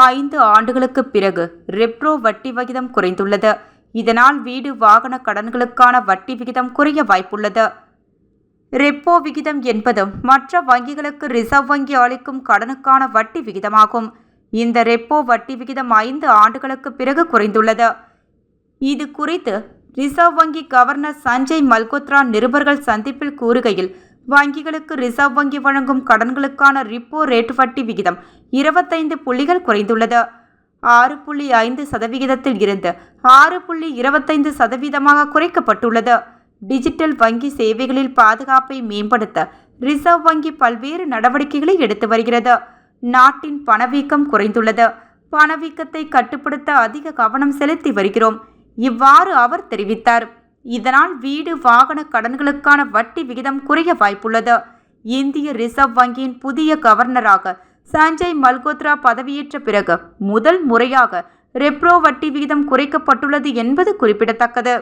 5 ஆண்டுகளுக்கு பிறகு ரெப்ரோ வட்டி விகிதம் குறைந்துள்ளது. இதனால் வீடு வாகன கடன்களுக்கான வட்டி விகிதம் குறைய வாய்ப்புள்ளது. ரெப்போ விகிதம் என்பது மற்ற வங்கிகளுக்கு ரிசர்வ் வங்கி அளிக்கும் கடனுக்கான வட்டி விகிதமாகும். இந்த ரெப்போ வட்டி விகிதம் 5 ஆண்டுகளுக்கு பிறகு குறைந்துள்ளது. இது குறித்து ரிசர்வ் வங்கி கவர்னர் சஞ்சய் மல்கோத்ரா நிருபர்கள் சந்திப்பில் கூறுகையில், வங்கிகளுக்கு ரிசர்வ் வங்கி வழங்கும் கடன்களுக்கான ரிப்போ ரேட் வட்டி விகிதம் 25 புள்ளிகள் குறைந்துள்ளது. 6.5% இருந்து 6.25% குறைக்கப்பட்டுள்ளது. டிஜிட்டல் வங்கி சேவைகளில் பாதுகாப்பை மேம்படுத்த ரிசர்வ் வங்கி பல்வேறு நடவடிக்கைகளை எடுத்து வருகிறது. நாட்டின் பணவீக்கம் குறைந்துள்ளது. பணவீக்கத்தை கட்டுப்படுத்த அதிக கவனம் செலுத்தி வருகிறோம். இவ்வாறு அவர் தெரிவித்தார். இதனால் வீடு வாகன கடன்களுக்கான வட்டி விகிதம் குறைய வாய்ப்புள்ளது. இந்திய ரிசர்வ் வங்கியின் புதிய கவர்னராக சஞ்சய் மல்கோத்ரா பதவியேற்ற பிறகு முதல் முறையாக ரெப்ரோ வட்டி விகிதம் குறைக்கப்பட்டுள்ளது என்பது குறிப்பிடத்தக்கது.